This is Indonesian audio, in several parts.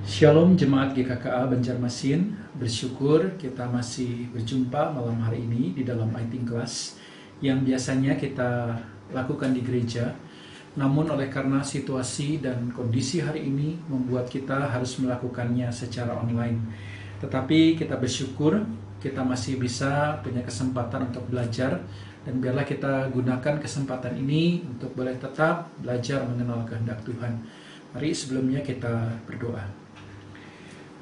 Shalom Jemaat GKKA Banjarmasin, bersyukur kita masih berjumpa malam hari ini di dalam IT Class yang biasanya kita lakukan di gereja. Namun oleh karena situasi dan kondisi hari ini membuat kita harus melakukannya secara online. Tetapi kita bersyukur kita masih bisa punya kesempatan untuk belajar, dan biarlah kita gunakan kesempatan ini untuk boleh tetap belajar mengenal kehendak Tuhan. Mari sebelumnya kita berdoa.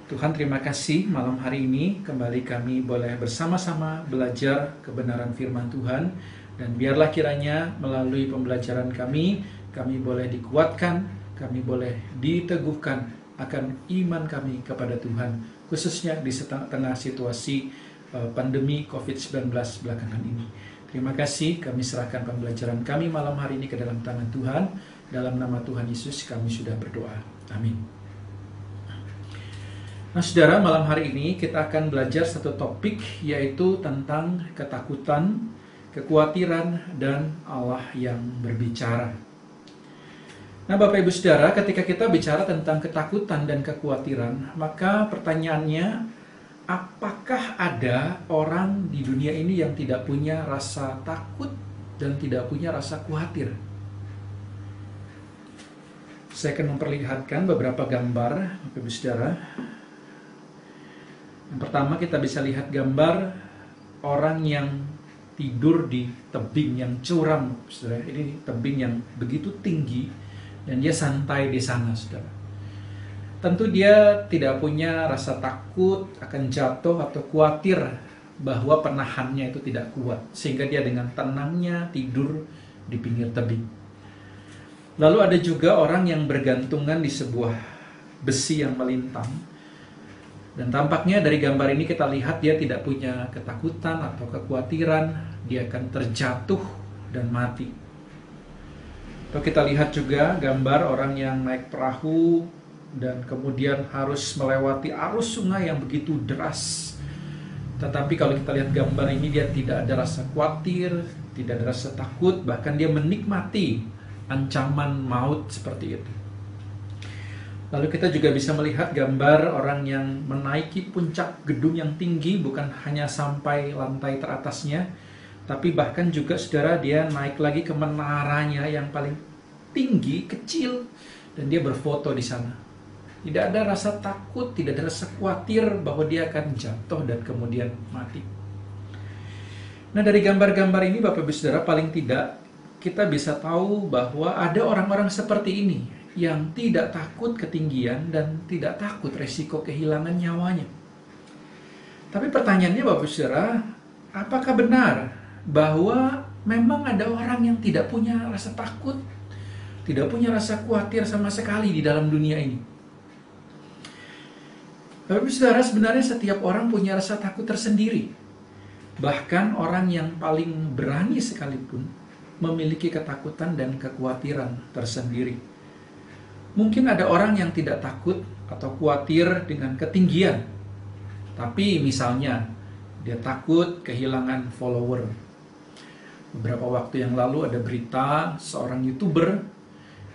Tuhan, terima kasih malam hari ini kembali kami boleh bersama-sama belajar kebenaran firman Tuhan, dan biarlah kiranya melalui pembelajaran kami boleh dikuatkan, kami boleh diteguhkan akan iman kami kepada Tuhan, khususnya di tengah situasi pandemi COVID-19 belakangan ini. Terima kasih, kami serahkan pembelajaran kami malam hari ini ke dalam tangan Tuhan. Dalam nama Tuhan Yesus kami sudah berdoa. Amin. Nah saudara, malam hari ini kita akan belajar satu topik, yaitu tentang ketakutan, kekhawatiran, dan Allah yang berbicara. Nah Bapak Ibu Saudara, ketika kita bicara tentang ketakutan dan kekhawatiran, maka pertanyaannya, apakah ada orang di dunia ini yang tidak punya rasa takut dan tidak punya rasa khawatir? Saya akan memperlihatkan beberapa gambar, Bapak Ibu Saudara. Yang pertama kita bisa lihat gambar orang yang tidur di tebing yang curam, saudara. Ini tebing yang begitu tinggi dan dia santai di sana, saudara. Tentu dia tidak punya rasa takut akan jatuh atau khawatir bahwa penahannya itu tidak kuat, sehingga dia dengan tenangnya tidur di pinggir tebing. Lalu ada juga orang yang bergantungan di sebuah besi yang melintang. Dan tampaknya dari gambar ini kita lihat dia tidak punya ketakutan atau kekhawatiran, dia akan terjatuh dan mati. Atau kita lihat juga gambar orang yang naik perahu dan kemudian harus melewati arus sungai yang begitu deras. Tetapi kalau kita lihat gambar ini, dia tidak ada rasa khawatir, tidak ada rasa takut, bahkan dia menikmati ancaman maut seperti itu. Lalu kita juga bisa melihat gambar orang yang menaiki puncak gedung yang tinggi, bukan hanya sampai lantai teratasnya, tapi bahkan juga saudara dia naik lagi ke menaranya yang paling tinggi, kecil, dan dia berfoto di sana. Tidak ada rasa takut, tidak ada rasa khawatir bahwa dia akan jatuh dan kemudian mati. Nah dari gambar-gambar ini Bapak Ibu Saudara, paling tidak kita bisa tahu bahwa ada orang-orang seperti ini yang tidak takut ketinggian dan tidak takut resiko kehilangan nyawanya. Tapi pertanyaannya Bapak Saudara, apakah benar bahwa memang ada orang yang tidak punya rasa takut, tidak punya rasa khawatir sama sekali di dalam dunia ini? Bapak Saudara, sebenarnya setiap orang punya rasa takut tersendiri. Bahkan orang yang paling berani sekalipun memiliki ketakutan dan kekhawatiran tersendiri. Mungkin ada orang yang tidak takut atau khawatir dengan ketinggian, tapi misalnya dia takut kehilangan follower. Beberapa waktu yang lalu ada berita seorang YouTuber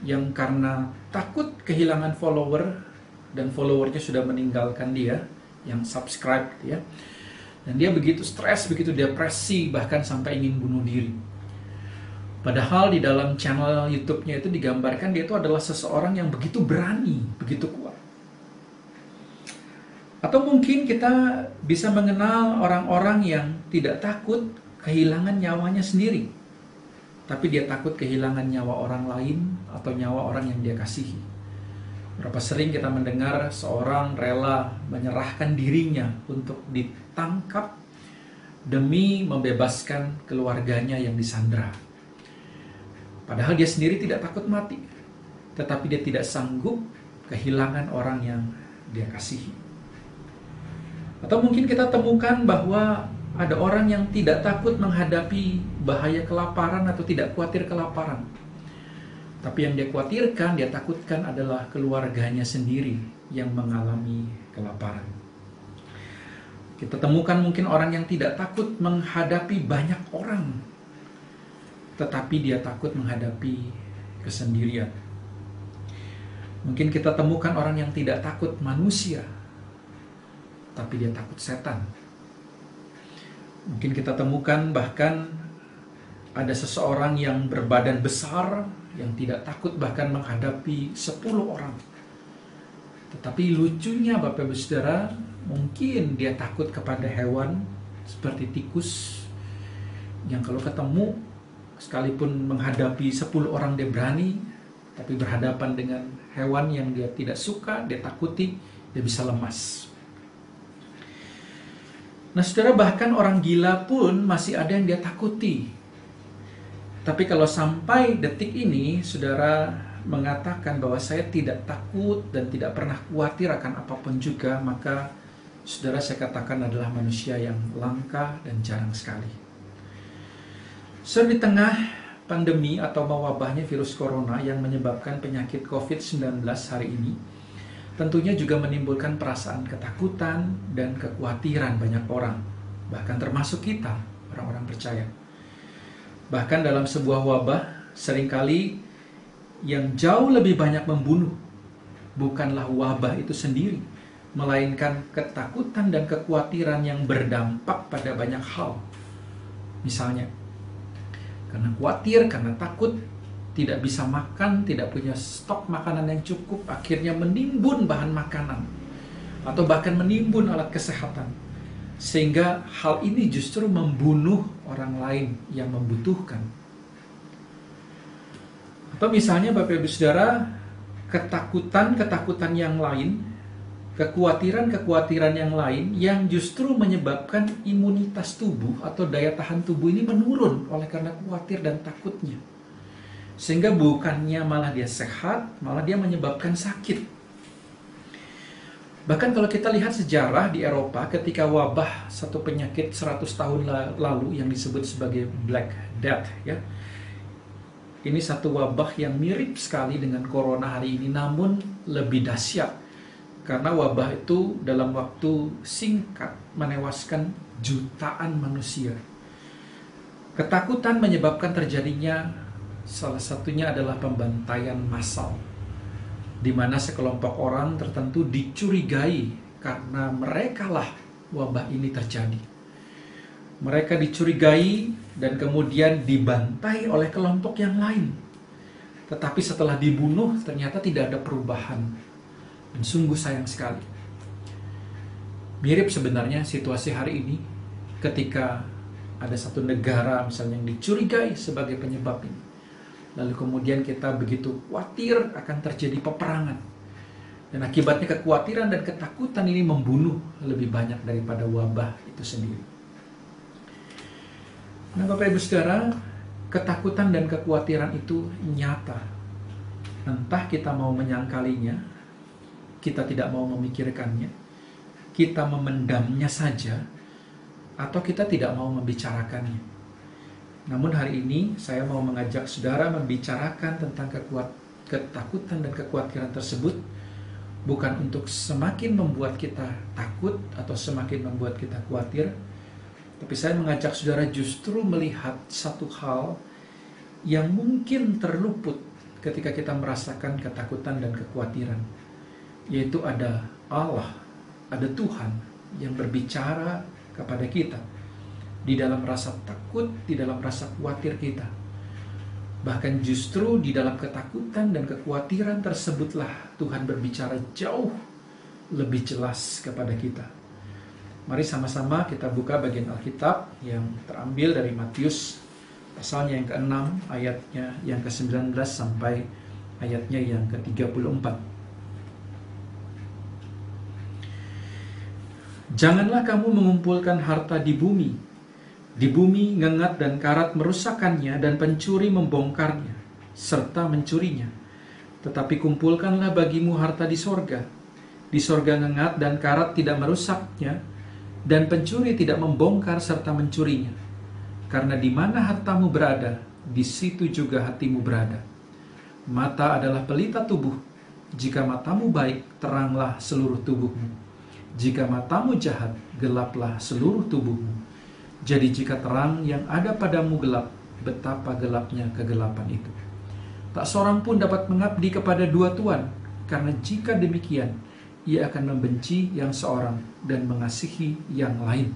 yang karena takut kehilangan follower dan followernya sudah meninggalkan dia, yang subscribe ya. Dan dia begitu stres, begitu depresi, bahkan sampai ingin bunuh diri. Padahal di dalam channel YouTube-nya itu digambarkan dia itu adalah seseorang yang begitu berani, begitu kuat. Atau mungkin kita bisa mengenal orang-orang yang tidak takut kehilangan nyawanya sendiri, tapi dia takut kehilangan nyawa orang lain atau nyawa orang yang dia kasihi. Berapa sering kita mendengar seorang rela menyerahkan dirinya untuk ditangkap demi membebaskan keluarganya yang disandra. Padahal dia sendiri tidak takut mati, tetapi dia tidak sanggup kehilangan orang yang dia kasihi. Atau mungkin kita temukan bahwa ada orang yang tidak takut menghadapi bahaya kelaparan atau tidak khawatir kelaparan. Tapi yang dia khawatirkan, dia takutkan adalah keluarganya sendiri yang mengalami kelaparan. Kita temukan mungkin orang yang tidak takut menghadapi banyak orang, tetapi dia takut menghadapi kesendirian. Mungkin kita temukan orang yang tidak takut manusia, tapi dia takut setan. Mungkin kita temukan bahkan ada seseorang yang berbadan besar, yang tidak takut bahkan menghadapi 10 orang. Tetapi lucunya Bapak Ibu Saudara, mungkin dia takut kepada hewan seperti tikus, yang kalau ketemu, sekalipun menghadapi 10 orang dia berani, tapi berhadapan dengan hewan yang dia tidak suka, dia takuti, dia bisa lemas. Nah saudara, bahkan orang gila pun masih ada yang dia takuti. Tapi kalau sampai detik ini, saudara mengatakan bahwa saya tidak takut dan tidak pernah khawatir akan apapun juga, maka saudara saya katakan adalah manusia yang langka dan jarang sekali. Saudara, di tengah pandemi atau mewabahnya virus corona yang menyebabkan penyakit COVID-19 hari ini, tentunya juga menimbulkan perasaan ketakutan dan kekhawatiran banyak orang, bahkan termasuk kita, orang-orang percaya. Bahkan dalam sebuah wabah, seringkali yang jauh lebih banyak membunuh bukanlah wabah itu sendiri, melainkan ketakutan dan kekhawatiran yang berdampak pada banyak hal. Misalnya, karena khawatir, karena takut, tidak bisa makan, tidak punya stok makanan yang cukup, akhirnya menimbun bahan makanan, atau bahkan menimbun alat kesehatan. Sehingga hal ini justru membunuh orang lain yang membutuhkan. Atau misalnya Bapak Ibu Saudara, ketakutan yang lain, kekhawatiran yang lain yang justru menyebabkan imunitas tubuh atau daya tahan tubuh ini menurun oleh karena khawatir dan takutnya. Sehingga bukannya malah dia sehat, malah dia menyebabkan sakit. Bahkan kalau kita lihat sejarah di Eropa ketika wabah satu penyakit 100 tahun lalu yang disebut sebagai Black Death, ya. Ini satu wabah yang mirip sekali dengan corona hari ini, namun lebih dahsyat. Karena wabah itu dalam waktu singkat menewaskan jutaan manusia. Ketakutan menyebabkan terjadinya salah satunya adalah pembantaian massal, di mana sekelompok orang tertentu dicurigai karena merekalah wabah ini terjadi. Mereka dicurigai dan kemudian dibantai oleh kelompok yang lain. Tetapi setelah dibunuh ternyata tidak ada perubahan. Dan sungguh sayang sekali. Mirip sebenarnya situasi hari ini ketika ada satu negara misalnya yang dicurigai sebagai penyebab ini. Lalu kemudian kita begitu khawatir akan terjadi peperangan. Dan akibatnya kekhawatiran dan ketakutan ini membunuh lebih banyak daripada wabah itu sendiri. Nah Bapak Ibu Saudara, ketakutan dan kekhawatiran itu nyata. Entah kita mau menyangkalinya, kita tidak mau memikirkannya, kita memendamnya saja, atau kita tidak mau membicarakannya. Namun hari ini saya mau mengajak saudara membicarakan tentang ketakutan dan kekhawatiran tersebut, bukan untuk semakin membuat kita takut atau semakin membuat kita khawatir, tapi saya mengajak saudara justru melihat satu hal yang mungkin terluput ketika kita merasakan ketakutan dan kekhawatiran, yaitu ada Allah, ada Tuhan yang berbicara kepada kita di dalam rasa takut, di dalam rasa khawatir kita. Bahkan justru di dalam ketakutan dan kekhawatiran tersebutlah Tuhan berbicara jauh lebih jelas kepada kita. Mari sama-sama kita buka bagian Alkitab yang terambil dari Matius pasalnya yang ke-6, ayatnya yang ke-19 sampai ayatnya yang ke-34. Janganlah kamu mengumpulkan harta di bumi. Di bumi ngengat dan karat merusakkannya dan pencuri membongkarnya, serta mencurinya. Tetapi kumpulkanlah bagimu harta di sorga. Di sorga ngengat dan karat tidak merusaknya, dan pencuri tidak membongkar serta mencurinya. Karena di mana hartamu berada, di situ juga hatimu berada. Mata adalah pelita tubuh. Jika matamu baik, teranglah seluruh tubuhmu. Jika matamu jahat, gelaplah seluruh tubuhmu. Jadi jika terang yang ada padamu gelap, betapa gelapnya kegelapan itu. Tak seorang pun dapat mengabdi kepada dua tuan, karena jika demikian, ia akan membenci yang seorang dan mengasihi yang lain.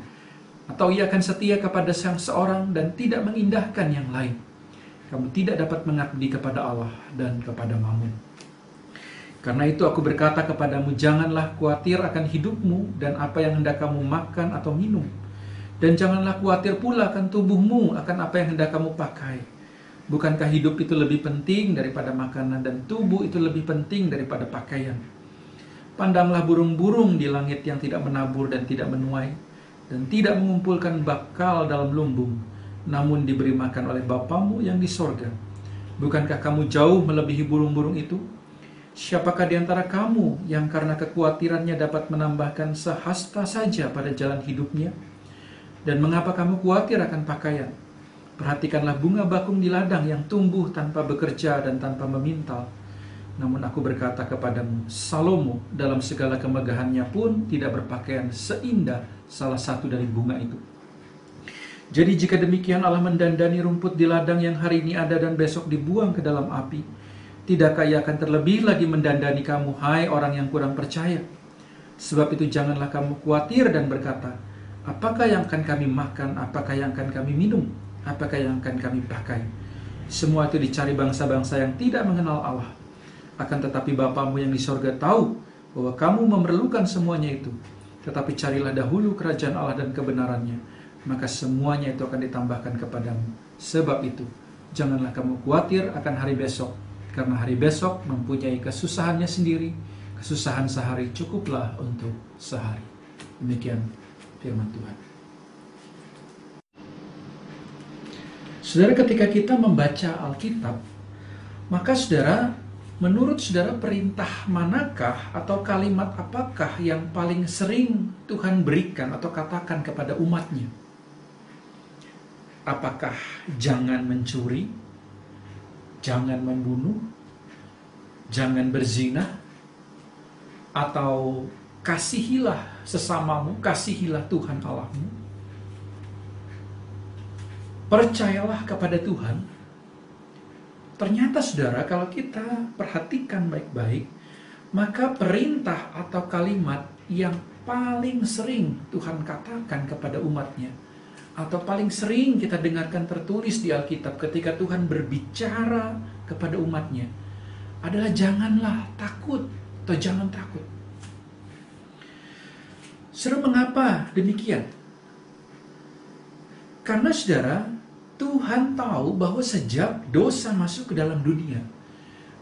Atau ia akan setia kepada yang seorang dan tidak mengindahkan yang lain. Kamu tidak dapat mengabdi kepada Allah dan kepada Mammon. Karena itu aku berkata kepadamu, janganlah khawatir akan hidupmu dan apa yang hendak kamu makan atau minum. Dan janganlah khawatir pula akan tubuhmu, akan apa yang hendak kamu pakai. Bukankah hidup itu lebih penting daripada makanan dan tubuh itu lebih penting daripada pakaian? Pandanglah burung-burung di langit yang tidak menabur dan tidak menuai, dan tidak mengumpulkan bakal dalam lumbung, namun diberi makan oleh Bapamu yang di sorga. Bukankah kamu jauh melebihi burung-burung itu? Siapakah di antara kamu yang karena kekhawatirannya dapat menambahkan sehasta saja pada jalan hidupnya? Dan mengapa kamu khawatir akan pakaian? Perhatikanlah bunga bakung di ladang yang tumbuh tanpa bekerja dan tanpa memintal. Namun aku berkata kepadamu, Salomo dalam segala kemegahannya pun tidak berpakaian seindah salah satu dari bunga itu. Jadi jika demikian Allah mendandani rumput di ladang yang hari ini ada dan besok dibuang ke dalam api, tidakkah ia akan terlebih lagi mendandani kamu, hai orang yang kurang percaya? Sebab itu janganlah kamu khawatir dan berkata, apakah yang akan kami makan, apakah yang akan kami minum, apakah yang akan kami pakai? Semua itu dicari bangsa-bangsa yang tidak mengenal Allah. Akan tetapi Bapamu yang di sorga tahu bahwa kamu memerlukan semuanya itu. Tetapi carilah dahulu kerajaan Allah dan kebenarannya, maka semuanya itu akan ditambahkan kepadamu. Sebab itu, janganlah kamu khawatir akan hari besok, karena hari besok mempunyai kesusahannya sendiri. Kesusahan sehari cukuplah untuk sehari. Demikian firman Tuhan. Saudara, ketika kita membaca Alkitab, maka saudara, menurut saudara perintah manakah atau kalimat apakah yang paling sering Tuhan berikan atau katakan kepada umatnya? Apakah jangan mencuri, jangan membunuh, jangan berzina, atau kasihilah sesamamu, kasihilah Tuhan Allahmu? Percayalah kepada Tuhan. Ternyata saudara, kalau kita perhatikan baik-baik, maka perintah atau kalimat yang paling sering Tuhan katakan kepada umatnya, atau paling sering kita dengarkan tertulis di Alkitab ketika Tuhan berbicara kepada umatnya, adalah janganlah takut atau jangan takut. Saudara, mengapa demikian? Karena saudara, Tuhan tahu bahwa sejak dosa masuk ke dalam dunia,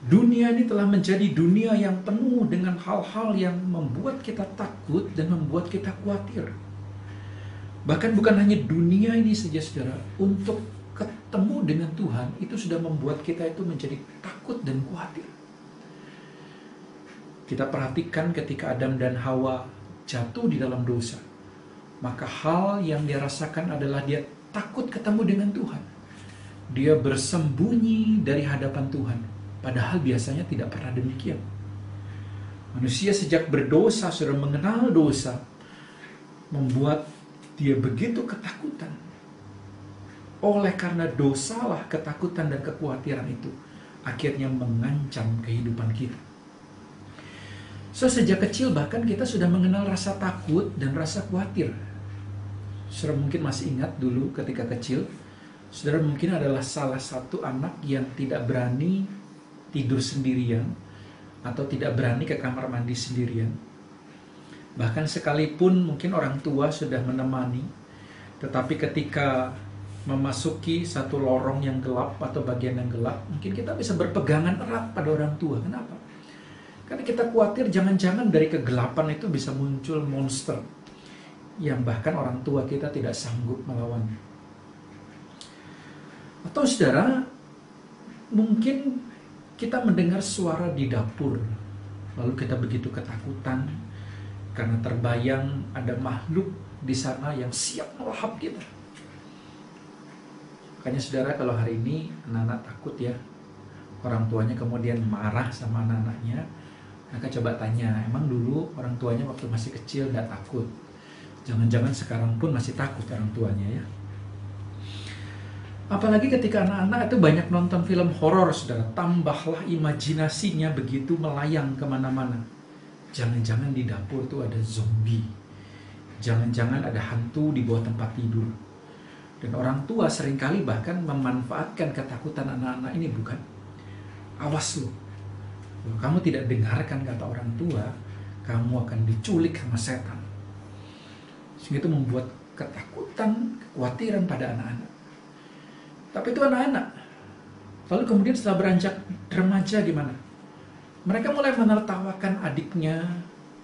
dunia ini telah menjadi dunia yang penuh dengan hal-hal yang membuat kita takut dan membuat kita khawatir. Bahkan bukan hanya dunia ini saja saudara, untuk ketemu dengan Tuhan itu sudah membuat kita itu menjadi takut dan khawatir. Kita perhatikan ketika Adam dan Hawa jatuh di dalam dosa, maka hal yang dia rasakan adalah dia takut ketemu dengan Tuhan. Dia bersembunyi dari hadapan Tuhan, padahal biasanya tidak pernah demikian. Manusia sejak berdosa, sudah mengenal dosa, membuat dia begitu ketakutan. Oleh karena dosalah ketakutan dan kekhawatiran itu akhirnya mengancam kehidupan kita. So, sejak kecil bahkan kita sudah mengenal rasa takut dan rasa khawatir. Saudara mungkin masih ingat dulu ketika kecil, saudara mungkin adalah salah satu anak yang tidak berani tidur sendirian atau tidak berani ke kamar mandi sendirian. Bahkan sekalipun mungkin orang tua sudah menemani, tetapi ketika memasuki satu lorong yang gelap atau bagian yang gelap, mungkin kita bisa berpegangan erat pada orang tua. Kenapa? Karena kita khawatir jangan-jangan dari kegelapan itu bisa muncul monster yang bahkan orang tua kita tidak sanggup melawan. Atau saudara, mungkin kita mendengar suara di dapur, lalu kita begitu ketakutan karena terbayang ada makhluk di sana yang siap melahap kita. Makanya saudara, kalau hari ini anak-anak takut ya, orang tuanya kemudian marah sama anak-anaknya, maka coba tanya, emang dulu orang tuanya waktu masih kecil gak takut? Jangan-jangan sekarang pun masih takut orang tuanya ya. Apalagi ketika anak-anak itu banyak nonton film horor, saudara. Tambahlah imajinasinya begitu melayang kemana-mana. Jangan-jangan di dapur itu ada zombie. Jangan-jangan ada hantu di bawah tempat tidur. Dan orang tua seringkali bahkan memanfaatkan ketakutan anak-anak ini, bukan? Awas lu. Kalau kamu tidak dengarkan kata orang tua, kamu akan diculik sama setan. Sehingga itu membuat ketakutan, kekhawatiran pada anak-anak. Tapi itu anak-anak. Lalu kemudian setelah beranjak remaja gimana? Mereka mulai menertawakan adiknya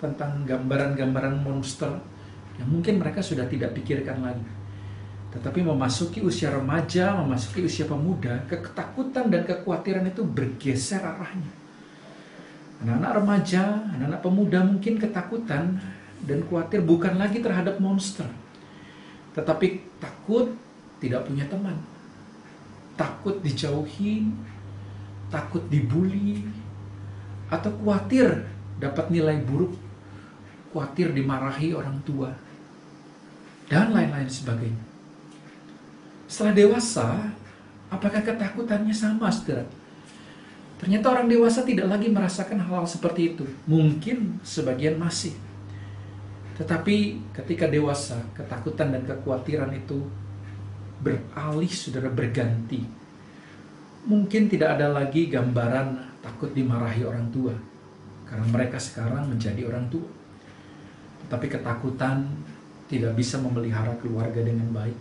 tentang gambaran-gambaran monster yang mungkin mereka sudah tidak pikirkan lagi. Tetapi memasuki usia remaja, memasuki usia pemuda, ketakutan dan kekhawatiran itu bergeser arahnya. Anak-anak remaja, anak-anak pemuda mungkin ketakutan dan khawatir bukan lagi terhadap monster, tetapi takut tidak punya teman. Takut dijauhi, takut dibully, atau khawatir dapat nilai buruk, khawatir dimarahi orang tua, dan lain-lain sebagainya. Setelah dewasa, apakah ketakutannya sama, saudara? Ternyata orang dewasa tidak lagi merasakan hal-hal seperti itu. Mungkin sebagian masih. Tetapi ketika dewasa, ketakutan dan kekhawatiran itu beralih, saudara, berganti. Mungkin tidak ada lagi gambaran takut dimarahi orang tua, karena mereka sekarang menjadi orang tua. Tetapi ketakutan tidak bisa memelihara keluarga dengan baik.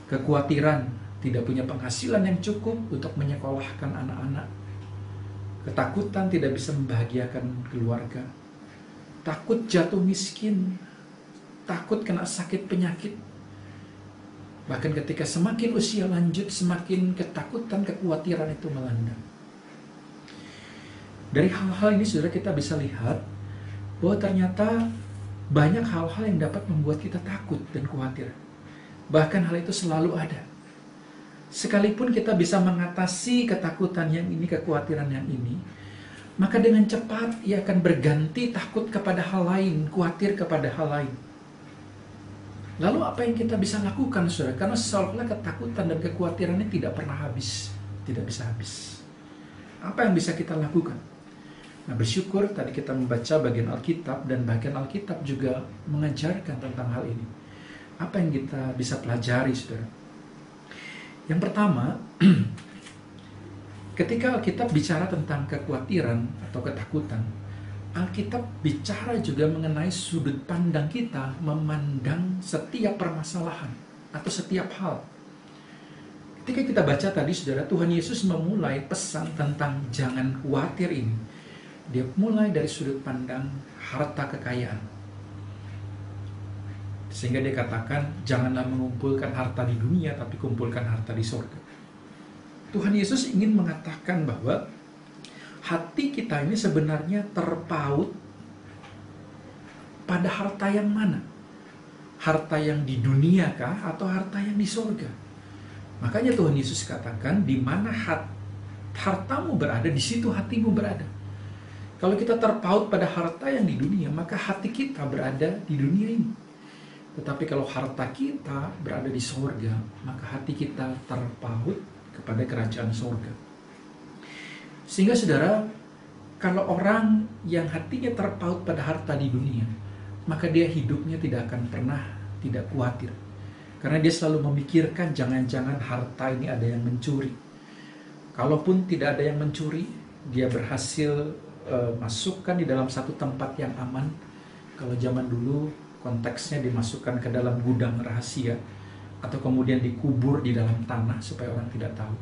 Kekhawatiran tidak punya penghasilan yang cukup untuk menyekolahkan anak-anak. Ketakutan tidak bisa membahagiakan keluarga. Takut jatuh miskin, takut kena sakit penyakit. Bahkan ketika semakin usia lanjut, semakin ketakutan, kekhawatiran itu melanda. Dari hal-hal ini, saudara, kita bisa lihat bahwa ternyata banyak hal-hal yang dapat membuat kita takut dan khawatir. Bahkan hal itu selalu ada. Sekalipun kita bisa mengatasi ketakutan yang ini, kekhawatiran yang ini, maka dengan cepat ia akan berganti takut kepada hal lain, khawatir kepada hal lain. Lalu apa yang kita bisa lakukan, saudara? Karena seolah-olah ketakutan dan kekhawatirannya tidak pernah habis, tidak bisa habis. Apa yang bisa kita lakukan? Nah, bersyukur tadi kita membaca bagian Alkitab, dan bagian Alkitab juga mengajarkan tentang hal ini. Apa yang kita bisa pelajari, saudara? Yang pertama, ketika Alkitab bicara tentang kekhawatiran atau ketakutan, Alkitab bicara juga mengenai sudut pandang kita memandang setiap permasalahan atau setiap hal. Ketika kita baca tadi, saudara, Tuhan Yesus memulai pesan tentang jangan khawatir ini. Dia mulai dari sudut pandang harta kekayaan. Sehingga dia katakan, janganlah mengumpulkan harta di dunia, tapi kumpulkan harta di surga. Tuhan Yesus ingin mengatakan bahwa hati kita ini sebenarnya terpaut pada harta yang mana? Harta yang di dunia kah atau harta yang di surga? Makanya Tuhan Yesus katakan, di mana hartamu berada, di situ hatimu berada. Kalau kita terpaut pada harta yang di dunia, maka hati kita berada di dunia ini. Tetapi kalau harta kita berada di surga, maka hati kita terpaut kepada kerajaan surga. Sehingga, saudara, kalau orang yang hatinya terpaut pada harta di dunia, maka dia hidupnya tidak akan pernah tidak khawatir. Karena dia selalu memikirkan jangan-jangan harta ini ada yang mencuri. Kalaupun tidak ada yang mencuri, dia berhasil masukkan di dalam satu tempat yang aman. Kalau zaman dulu konteksnya dimasukkan ke dalam gudang rahasia, atau kemudian dikubur di dalam tanah supaya orang tidak tahu.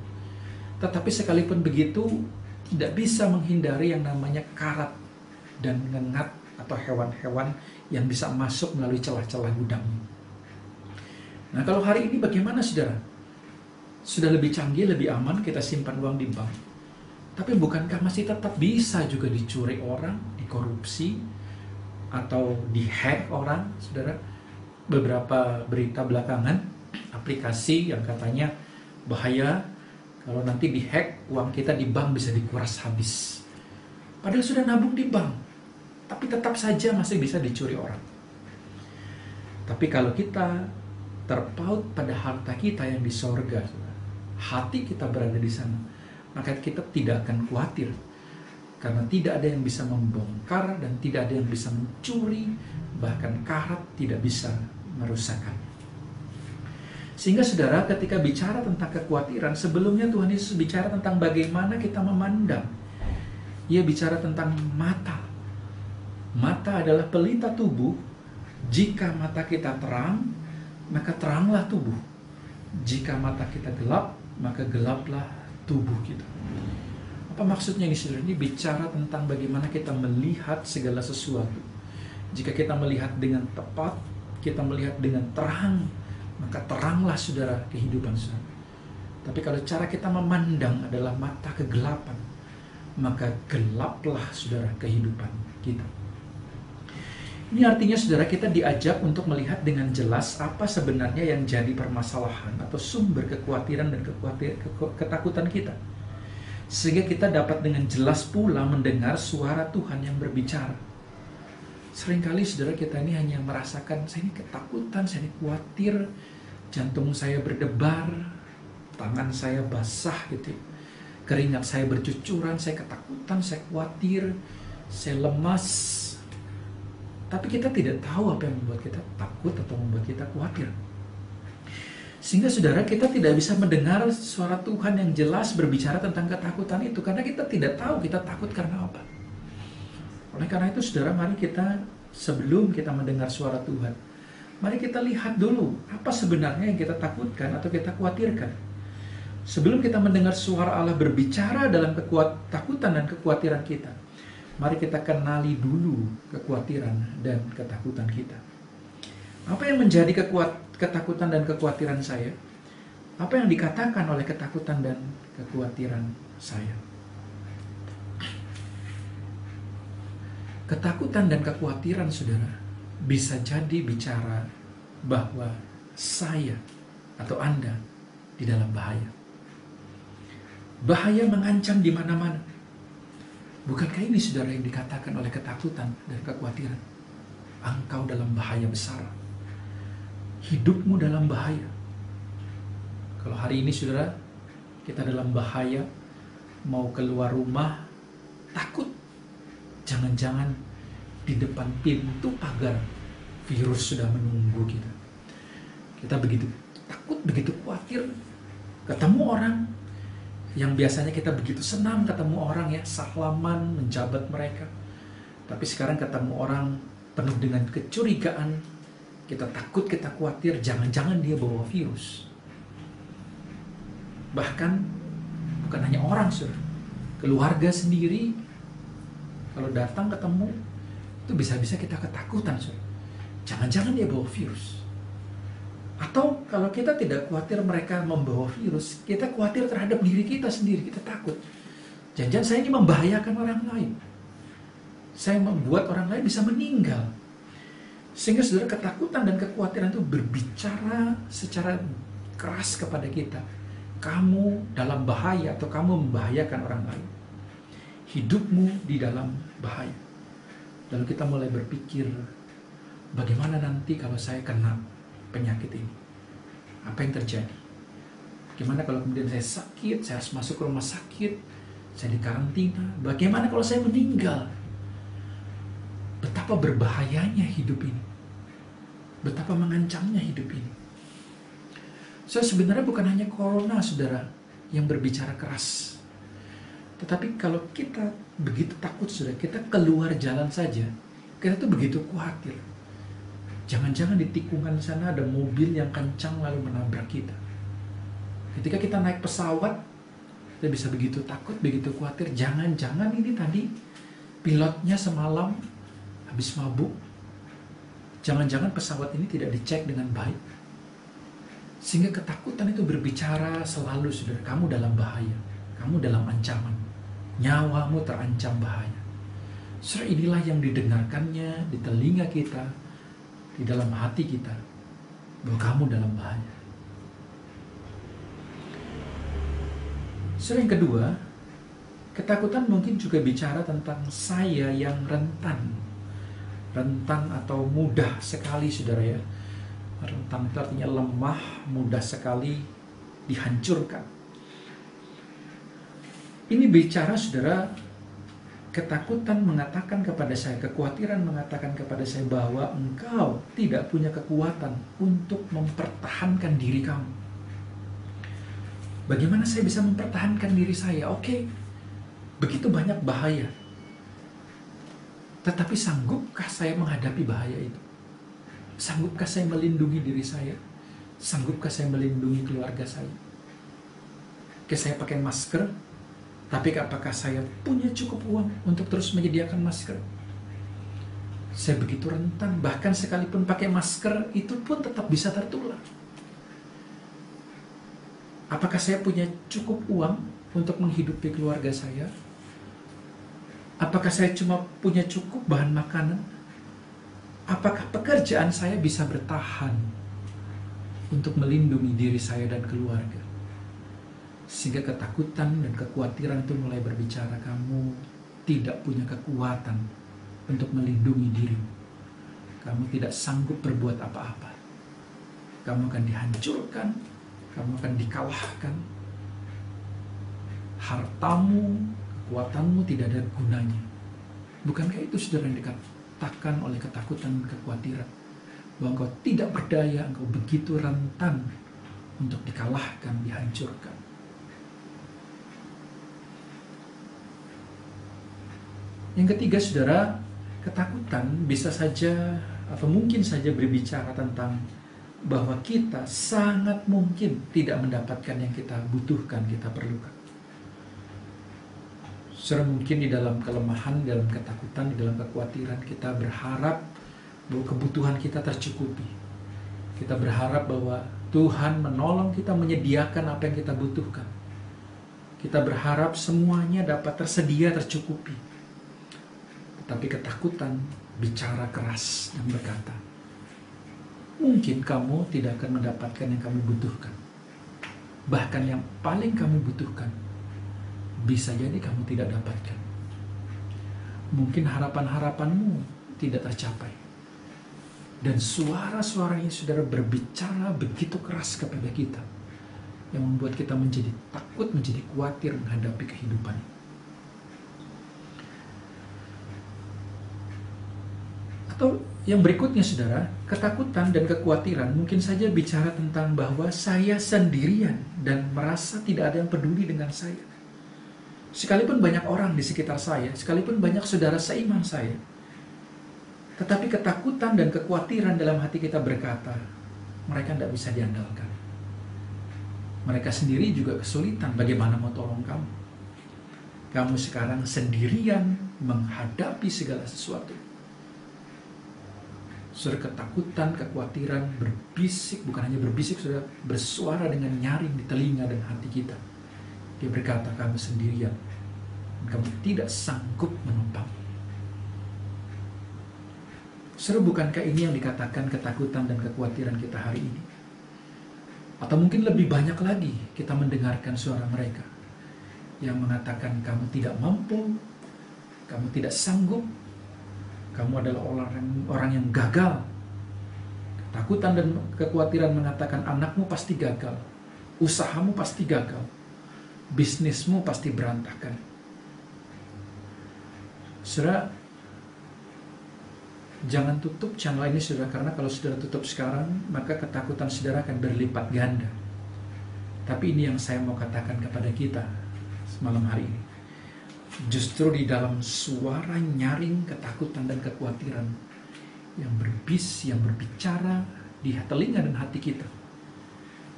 Tetapi sekalipun begitu, tidak bisa menghindari yang namanya karat dan ngengat atau hewan-hewan yang bisa masuk melalui celah-celah gudang. Nah, kalau hari ini bagaimana, saudara? Sudah lebih canggih, lebih aman kita simpan uang di bank. Tapi bukankah masih tetap bisa juga dicuri orang, dikorupsi, atau dihack orang, saudara? Beberapa berita belakangan, aplikasi yang katanya bahaya, kalau nanti dihack, uang kita di bank bisa dikuras habis. Padahal sudah nabung di bank, tapi tetap saja masih bisa dicuri orang. Tapi kalau kita terpaut pada harta kita yang di sorga, hati kita berada di sana, maka kita tidak akan khawatir. Karena tidak ada yang bisa membongkar dan tidak ada yang bisa mencuri, bahkan karat tidak bisa merusakkan. Sehingga saudara, ketika bicara tentang kekhawatiran, sebelumnya Tuhan Yesus bicara tentang bagaimana kita memandang. Ia bicara tentang mata. Mata adalah pelita tubuh. Jika mata kita terang, maka teranglah tubuh. Jika mata kita gelap, maka gelaplah tubuh kita. Apa maksudnya ini saudara? Ini bicara tentang bagaimana kita melihat segala sesuatu. Jika kita melihat dengan tepat, kita melihat dengan terang, maka teranglah saudara kehidupan saudara. Tapi kalau cara kita memandang adalah mata kegelapan, maka gelaplah saudara kehidupan kita. Ini artinya saudara, kita diajak untuk melihat dengan jelas apa sebenarnya yang jadi permasalahan atau sumber kekhawatiran dan ketakutan kita. Sehingga kita dapat dengan jelas pula mendengar suara Tuhan yang berbicara. Seringkali saudara, kita ini hanya merasakan, saya ini ketakutan, saya ini khawatir, jantung saya berdebar, tangan saya basah gitu, keringat saya bercucuran, saya ketakutan, saya khawatir, saya lemas. Tapi kita tidak tahu apa yang membuat kita takut atau membuat kita khawatir. Sehingga saudara, kita tidak bisa mendengar suara Tuhan yang jelas berbicara tentang ketakutan itu, karena kita tidak tahu kita takut karena apa. Oleh karena itu saudara, mari kita sebelum kita mendengar suara Tuhan, mari kita lihat dulu apa sebenarnya yang kita takutkan atau kita khawatirkan. Sebelum kita mendengar suara Allah berbicara dalam ketakutan dan kekhawatiran kita, mari kita kenali dulu kekhawatiran dan ketakutan kita. Apa yang menjadi ketakutan dan kekhawatiran saya? Apa yang dikatakan oleh ketakutan dan kekhawatiran saya? Ketakutan dan kekhawatiran saudara bisa jadi bicara bahwa saya atau Anda di dalam bahaya. Bahaya mengancam di mana-mana. Bukankah ini saudara yang dikatakan oleh ketakutan dan kekhawatiran? Engkau dalam bahaya besar. Hidupmu dalam bahaya. Kalau hari ini saudara, kita dalam bahaya, mau keluar rumah, takut. Jangan-jangan di depan pintu pagar virus sudah menunggu kita. Kita begitu takut, begitu khawatir. Ketemu orang yang biasanya kita begitu senang ketemu orang ya, salaman, menjabat mereka. Tapi sekarang ketemu orang penuh dengan kecurigaan. Kita takut, kita khawatir, jangan-jangan dia bawa virus. Bahkan bukan hanya orang, saudara, keluarga sendiri kalau datang ketemu itu bisa-bisa kita ketakutan, saudara. Jangan-jangan dia bawa virus. Atau kalau kita tidak khawatir mereka membawa virus, kita khawatir terhadap diri kita sendiri, kita takut. Jangan-jangan saya ini membahayakan orang lain. Saya membuat orang lain bisa meninggal. Sehingga saudara, ketakutan dan kekhawatiran itu berbicara secara keras kepada kita. Kamu dalam bahaya atau kamu membahayakan orang lain. Hidupmu di dalam bahaya. Lalu kita mulai berpikir, bagaimana nanti kalau saya kena penyakit ini? Apa yang terjadi? Bagaimana kalau kemudian saya sakit, saya harus masuk ke rumah sakit, saya dikarantina? Bagaimana kalau saya meninggal? Betapa berbahayanya hidup ini. Betapa mengancamnya hidup ini. So, sebenarnya bukan hanya corona, saudara, yang berbicara keras. Tetapi kalau kita begitu takut, saudara, kita keluar jalan saja, kita tuh begitu khawatir. Jangan-jangan di tikungan sana ada mobil yang kencang lalu menabrak kita. Ketika kita naik pesawat, kita bisa begitu takut, begitu khawatir. Jangan-jangan ini tadi pilotnya semalam habis mabuk. Jangan-jangan pesawat ini tidak dicek dengan baik. Sehingga ketakutan itu berbicara selalu, saudara, kamu dalam bahaya. Kamu dalam ancaman. Nyawamu terancam bahaya. Saudara, inilah yang didengarkannya di telinga kita, di dalam hati kita, bahwa kamu dalam bahaya. Saudara, yang kedua, ketakutan mungkin juga bicara tentang saya yang rentan. Rentan atau mudah sekali, saudara ya. Rentan itu artinya lemah, mudah sekali dihancurkan. Ini bicara saudara, ketakutan mengatakan kepada saya, kekhawatiran mengatakan kepada saya bahwa engkau tidak punya kekuatan untuk mempertahankan diri kamu. Bagaimana saya bisa mempertahankan diri saya? Oke, begitu banyak bahaya. Tetapi sanggupkah saya menghadapi bahaya itu? Sanggupkah saya melindungi diri saya? Sanggupkah saya melindungi keluarga saya? Oke, saya pakai masker, tapi apakah saya punya cukup uang untuk terus menyediakan masker? Saya begitu rentan, bahkan sekalipun pakai masker, itu pun tetap bisa tertular. Apakah saya punya cukup uang untuk menghidupi keluarga saya? Apakah saya cuma punya cukup bahan makanan? Apakah pekerjaan saya bisa bertahan untuk melindungi diri saya dan keluarga? Sehingga ketakutan dan kekhawatiran itu mulai berbicara, kamu tidak punya kekuatan untuk melindungi dirimu. Kamu tidak sanggup berbuat apa-apa. Kamu akan dihancurkan, kamu akan dikalahkan. Hartamu, kekuatanmu tidak ada gunanya. Bukankah itu saudara yang dikatakan oleh ketakutan dan kekhawatiran? Bahwa engkau tidak berdaya, engkau begitu rentan untuk dikalahkan, dihancurkan. Yang ketiga saudara, ketakutan bisa saja atau mungkin saja berbicara tentang bahwa kita sangat mungkin tidak mendapatkan yang kita butuhkan, kita perlukan. Saudara, mungkin di dalam kelemahan, dalam ketakutan, di dalam kekhawatiran kita berharap bahwa kebutuhan kita tercukupi. Kita berharap bahwa Tuhan menolong kita menyediakan apa yang kita butuhkan. Kita berharap semuanya dapat tersedia, tercukupi. Tapi ketakutan bicara keras dan berkata, mungkin kamu tidak akan mendapatkan yang kamu butuhkan. Bahkan yang paling kamu butuhkan, bisa jadi kamu tidak dapatkan. Mungkin harapan-harapanmu tidak tercapai. Dan suara-suaranya saudara berbicara begitu keras kepada kita, yang membuat kita menjadi takut, menjadi khawatir menghadapi kehidupan. Atau yang berikutnya saudara, ketakutan dan kekhawatiran mungkin saja bicara tentang bahwa saya sendirian dan merasa tidak ada yang peduli dengan saya. Sekalipun banyak orang di sekitar saya, sekalipun banyak saudara seiman saya, tetapi ketakutan dan kekhawatiran dalam hati kita berkata, mereka tidak bisa diandalkan. Mereka sendiri juga kesulitan, bagaimana mau tolong kamu? Kamu sekarang sendirian menghadapi segala sesuatu. Saudara, ketakutan, kekhawatiran berbisik, bukan hanya berbisik, saudara, bersuara dengan nyaring di telinga dan hati kita. Dia berkata, kamu sendirian, kamu tidak sanggup menopang. Saudara, bukankah ini yang dikatakan ketakutan dan kekhawatiran kita hari ini? Atau mungkin lebih banyak lagi kita mendengarkan suara mereka yang mengatakan kamu tidak mampu, kamu tidak sanggup, kamu adalah orang yang gagal. Ketakutan dan kekhawatiran mengatakan anakmu pasti gagal, usahamu pasti gagal, bisnismu pasti berantakan. Saudara, jangan tutup channel ini saudara, karena kalau saudara tutup sekarang, maka ketakutan saudara akan berlipat ganda. Tapi ini yang saya mau katakan kepada kita malam hari ini. Justru di dalam suara nyaring ketakutan dan kekhawatiran yang yang berbicara di telinga dan hati kita,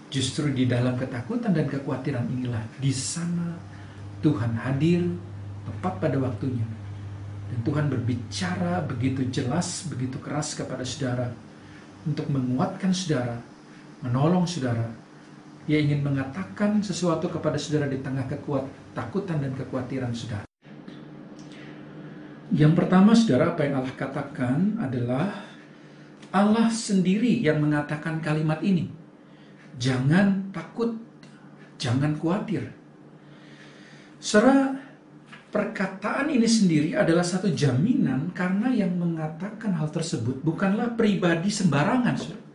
justru di dalam ketakutan dan kekhawatiran inilah, di sana Tuhan hadir tepat pada waktunya. Dan Tuhan berbicara begitu jelas, begitu keras kepada saudara untuk menguatkan saudara, menolong saudara. Dia ingin mengatakan sesuatu kepada saudara di tengah ketakutan dan kekhawatiran saudara. Yang pertama saudara, apa yang Allah katakan adalah Allah sendiri yang mengatakan kalimat ini. Jangan takut, jangan khawatir. Saudara, perkataan ini sendiri adalah satu jaminan karena yang mengatakan hal tersebut bukanlah pribadi sembarangan. Saudara.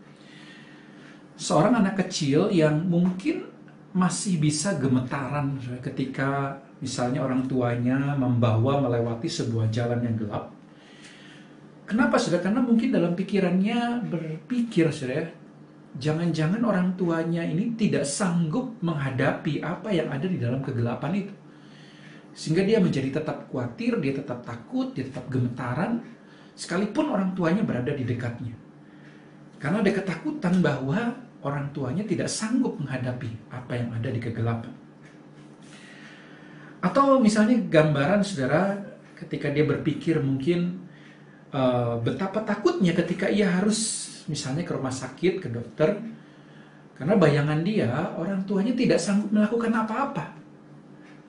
Seorang anak kecil yang mungkin masih bisa gemetaran ketika Misalnya orang tuanya membawa melewati sebuah jalan yang gelap. Kenapa, saudara? Karena mungkin dalam pikirannya berpikir, saudara, jangan-jangan orang tuanya ini tidak sanggup menghadapi apa yang ada di dalam kegelapan itu. Sehingga dia menjadi tetap khawatir, dia tetap takut, dia tetap gemetaran, sekalipun orang tuanya berada di dekatnya. Karena ada ketakutan bahwa orang tuanya tidak sanggup menghadapi apa yang ada di kegelapan. Atau misalnya gambaran, saudara, ketika dia berpikir mungkin betapa takutnya ketika ia harus misalnya ke rumah sakit, ke dokter, karena bayangan dia orang tuanya tidak sanggup melakukan apa-apa,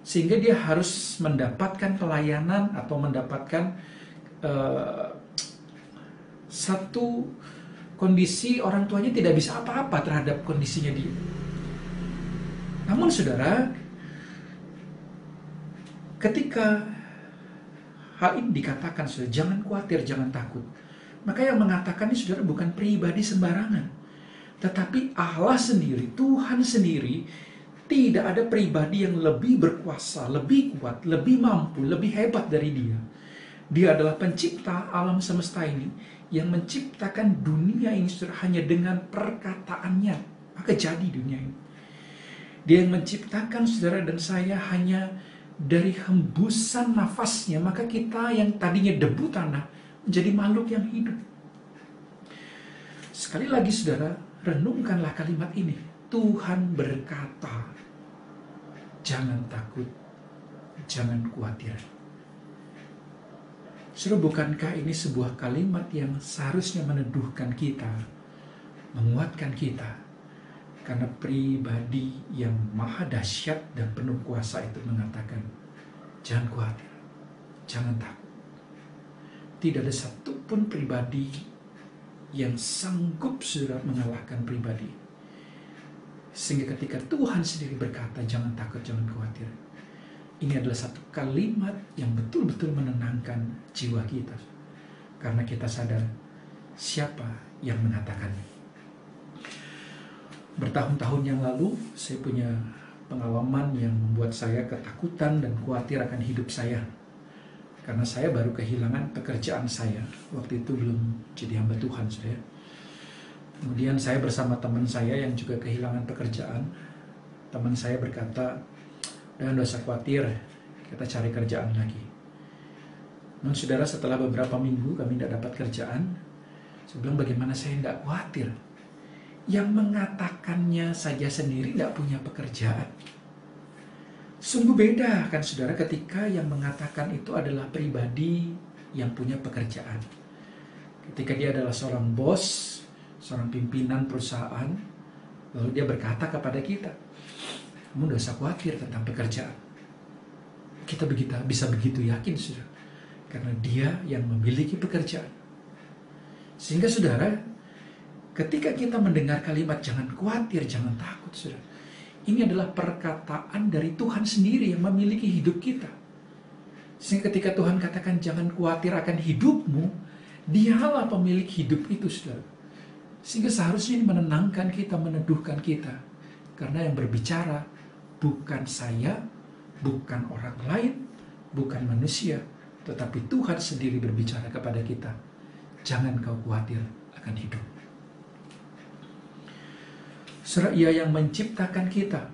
sehingga dia harus mendapatkan pelayanan atau mendapatkan satu kondisi orang tuanya tidak bisa apa-apa terhadap kondisinya dia. Namun, saudara, ketika hal ini dikatakan, saudara, jangan khawatir, jangan takut, maka yang mengatakan ini, saudara, bukan pribadi sembarangan, tetapi Allah sendiri, Tuhan sendiri. Tidak ada pribadi yang lebih berkuasa, lebih kuat, lebih mampu, lebih hebat dari dia. Dia adalah pencipta alam semesta ini, yang menciptakan dunia ini, saudara, hanya dengan perkataannya, maka jadi dunia ini. Dia yang menciptakan saudara dan saya hanya dari hembusan nafasnya, maka kita yang tadinya debu tanah menjadi makhluk yang hidup. Sekali lagi, saudara, renungkanlah kalimat ini. Tuhan berkata, jangan takut, jangan khawatir. Saudara, bukankah ini sebuah kalimat yang seharusnya meneduhkan kita, menguatkan kita? Karena pribadi yang maha dahsyat dan penuh kuasa itu mengatakan, jangan khawatir, jangan takut. Tidak ada satupun pribadi yang sanggup, saudara, mengalahkan pribadi. Sehingga ketika Tuhan sendiri berkata, jangan takut, jangan khawatir, ini adalah satu kalimat yang betul-betul menenangkan jiwa kita. Karena kita sadar siapa yang mengatakannya. Bertahun-tahun yang lalu, saya punya pengalaman yang membuat saya ketakutan dan khawatir akan hidup saya. Karena saya baru kehilangan pekerjaan saya. Waktu itu belum jadi hamba Tuhan saya. Kemudian saya bersama teman saya yang juga kehilangan pekerjaan. Teman saya berkata, "Dan dosa khawatir, kita cari kerjaan lagi." Namun saudara, setelah beberapa minggu kami tidak dapat kerjaan. Saya bilang, bagaimana saya tidak khawatir? Yang mengatakannya saja sendiri tidak punya pekerjaan. Sungguh beda kan, saudara, ketika yang mengatakan itu adalah pribadi yang punya pekerjaan. Ketika dia adalah seorang bos, seorang pimpinan perusahaan, lalu dia berkata kepada kita, kamu tidak usah khawatir tentang pekerjaan. Kita bisa begitu yakin, saudara, karena dia yang memiliki pekerjaan. Sehingga, saudara, ketika kita mendengar kalimat jangan khawatir, jangan takut, saudara, ini adalah perkataan dari Tuhan sendiri yang memiliki hidup kita. Sehingga ketika Tuhan katakan jangan khawatir akan hidupmu, Dialah pemilik hidup itu, saudara. Sehingga seharusnya ini menenangkan kita, meneduhkan kita. Karena yang berbicara bukan saya, bukan orang lain, bukan manusia, tetapi Tuhan sendiri berbicara kepada kita. Jangan kau khawatir akan hidup. Saudara, Ia yang menciptakan kita,